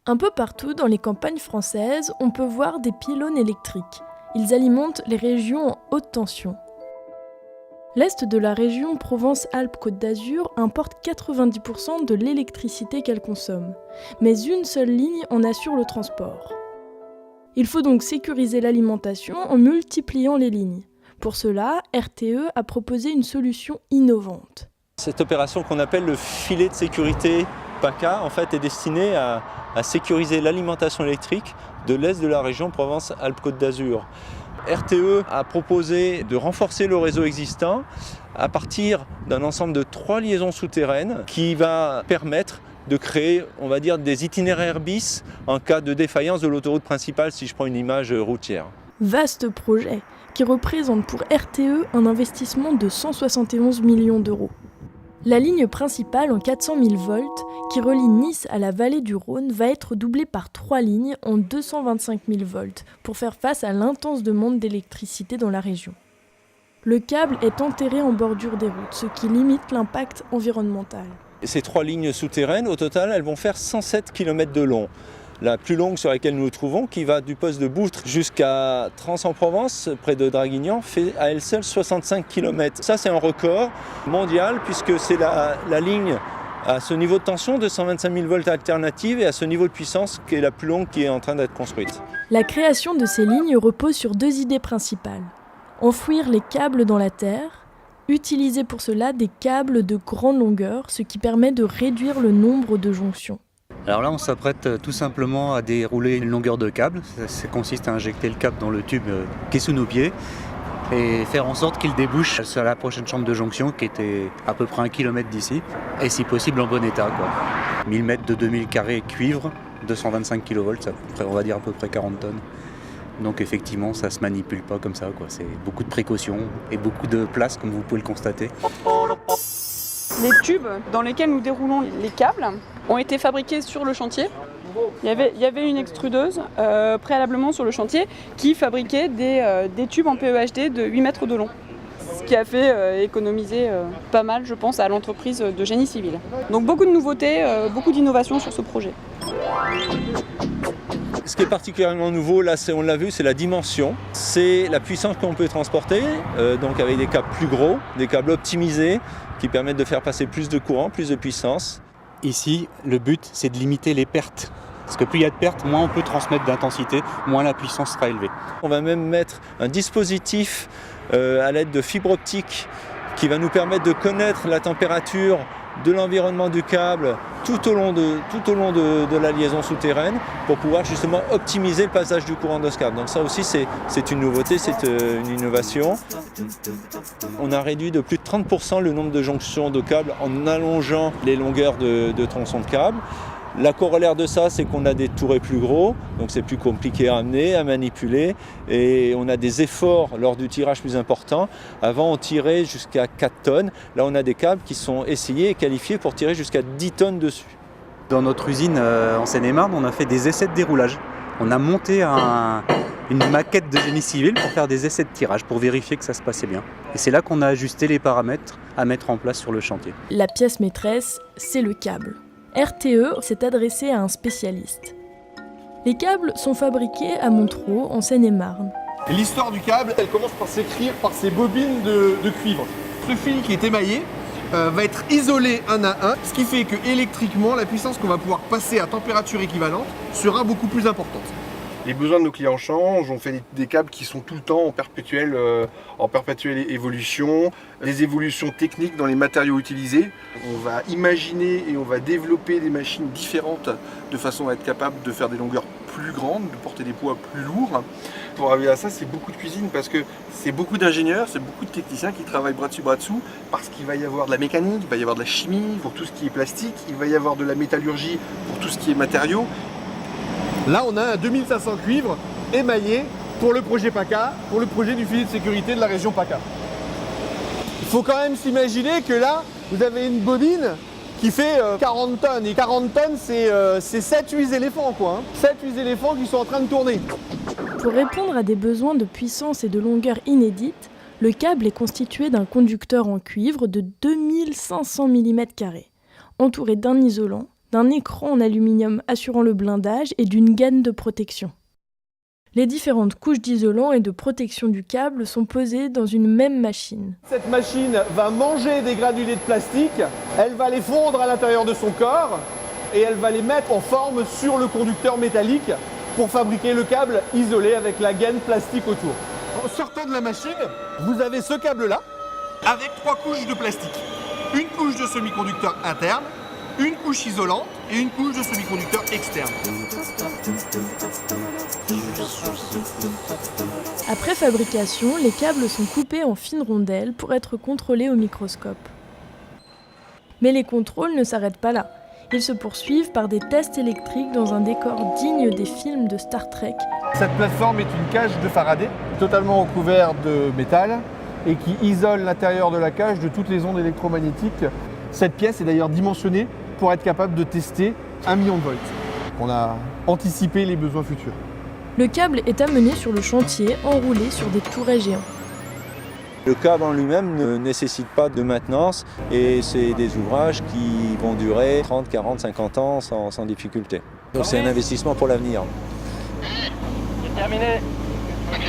Un peu partout dans les campagnes françaises, on peut voir des pylônes électriques. Ils alimentent les régions en haute tension. L'est de la région Provence-Alpes-Côte d'Azur importe 90% de l'électricité qu'elle consomme, mais une seule ligne en assure le transport. Il faut donc sécuriser l'alimentation en multipliant les lignes. Pour cela, RTE a proposé une solution innovante. Cette opération qu'on appelle le filet de sécurité PACA en fait, est destinée à sécuriser l'alimentation électrique de l'est de la région Provence-Alpes-Côte d'Azur. RTE a proposé de renforcer le réseau existant à partir d'un ensemble de 3 liaisons souterraines qui va permettre de créer, on va dire, des itinéraires bis en cas de défaillance de l'autoroute principale si je prends une image routière. Vaste projet qui représente pour RTE un investissement de 171 millions d'euros. La ligne principale en 400 000 volts qui relie Nice à la vallée du Rhône va être doublée par 3 lignes en 225 000 volts pour faire face à l'intense demande d'électricité dans la région. Le câble est enterré en bordure des routes, ce qui limite l'impact environnemental. Et ces 3 lignes souterraines, au total, elles vont faire 107 km de long. La plus longue sur laquelle nous nous trouvons, qui va du poste de Boustre jusqu'à Trans-en-Provence, près de Draguignan, fait à elle seule 65 km. Ça, c'est un record mondial puisque c'est la ligne à ce niveau de tension de 125 000 volts alternative et à ce niveau de puissance qui est la plus longue qui est en train d'être construite. La création de ces lignes repose sur 2 idées principales. Enfouir les câbles dans la terre, utiliser pour cela des câbles de grande longueur, ce qui permet de réduire le nombre de jonctions. Alors là, on s'apprête tout simplement à dérouler une longueur de câble. Ça consiste à injecter le câble dans le tube qui est sous nos pieds et faire en sorte qu'il débouche sur la prochaine chambre de jonction qui était à peu près 1 km d'ici et si possible en bon état. 1000 mètres de 2000 carrés cuivre, 225 kV, on va dire à peu près 40 tonnes. Donc effectivement, ça ne se manipule pas comme ça. C'est beaucoup de précautions et beaucoup de place, comme vous pouvez le constater. Les tubes dans lesquels nous déroulons les câbles ont été fabriqués sur le chantier. Il y avait une extrudeuse préalablement sur le chantier qui fabriquait des tubes en PEHD de 8 mètres de long. Ce qui a fait économiser pas mal, je pense, à l'entreprise de génie civil. Donc beaucoup de nouveautés, beaucoup d'innovations sur ce projet. Ce qui est particulièrement nouveau, là, on l'a vu, c'est la dimension. C'est la puissance qu'on peut transporter, donc avec des câbles plus gros, des câbles optimisés qui permettent de faire passer plus de courant, plus de puissance. Ici, le but, c'est de limiter les pertes. Parce que plus il y a de pertes, moins on peut transmettre d'intensité, moins la puissance sera élevée. On va même mettre un dispositif à l'aide de fibres optiques qui va nous permettre de connaître la température de l'environnement du câble tout au long de la liaison souterraine pour pouvoir justement optimiser le passage du courant de ce câble. Donc ça aussi c'est une nouveauté, c'est une innovation. On a réduit de plus de 30% le nombre de jonctions de câbles en allongeant les longueurs de tronçons de câbles. La corollaire de ça, c'est qu'on a des tourets plus gros, donc c'est plus compliqué à amener, à manipuler, et on a des efforts lors du tirage plus important. Avant, on tirait jusqu'à 4 tonnes. Là, on a des câbles qui sont essayés et qualifiés pour tirer jusqu'à 10 tonnes dessus. Dans notre usine en Seine-et-Marne, on a fait des essais de déroulage. On a monté une maquette de génie civil pour faire des essais de tirage, pour vérifier que ça se passait bien. Et c'est là qu'on a ajusté les paramètres à mettre en place sur le chantier. La pièce maîtresse, c'est le câble. RTE s'est adressé à un spécialiste. Les câbles sont fabriqués à Montereau, en Seine-et-Marne. L'histoire du câble, elle commence par s'écrire par ces bobines de cuivre. Ce fil qui est émaillé va être isolé un à un, ce qui fait que électriquement, la puissance qu'on va pouvoir passer à température équivalente sera beaucoup plus importante. Les besoins de nos clients changent, on fait des câbles qui sont tout le temps en perpétuelle évolution, des évolutions techniques dans les matériaux utilisés. On va imaginer et on va développer des machines différentes de façon à être capable de faire des longueurs plus grandes, de porter des poids plus lourds. Pour arriver à ça, c'est beaucoup de cuisine parce que c'est beaucoup d'ingénieurs, c'est beaucoup de techniciens qui travaillent bras dessus bras dessous parce qu'il va y avoir de la mécanique, il va y avoir de la chimie pour tout ce qui est plastique, il va y avoir de la métallurgie pour tout ce qui est matériaux. Là, on a un 2500 cuivre émaillé pour le projet PACA, pour le projet du filet de sécurité de la région PACA. Il faut quand même s'imaginer que là, vous avez une bobine qui fait 40 tonnes. Et 40 tonnes, c'est 7-8 éléphants, quoi. 7-8 éléphants qui sont en train de tourner. Pour répondre à des besoins de puissance et de longueur inédites, Le câble est constitué d'un conducteur en cuivre de 2500 mm², entouré d'un isolant, d'un écran en aluminium assurant le blindage et d'une gaine de protection. Les différentes couches d'isolant et de protection du câble sont posées dans une même machine. Cette machine va manger des granulés de plastique, elle va les fondre à l'intérieur de son corps et elle va les mettre en forme sur le conducteur métallique pour fabriquer le câble isolé avec la gaine plastique autour. En sortant de la machine, vous avez ce câble-là avec 3 couches de plastique. Une couche de semi-conducteur interne, une couche isolante et une couche de semi-conducteur externe. Après fabrication, les câbles sont coupés en fines rondelles pour être contrôlés au microscope. Mais les contrôles ne s'arrêtent pas là. Ils se poursuivent par des tests électriques dans un décor digne des films de Star Trek. Cette plateforme est une cage de Faraday, totalement recouverte de métal et qui isole l'intérieur de la cage de toutes les ondes électromagnétiques. Cette pièce est d'ailleurs dimensionnée pour être capable de tester 1 million de volts. On a anticipé les besoins futurs. Le câble est amené sur le chantier, enroulé sur des tourets géants. Le câble en lui-même ne nécessite pas de maintenance et c'est des ouvrages qui vont durer 30, 40, 50 ans sans difficulté. Donc c'est un investissement pour l'avenir. C'est terminé. Ok.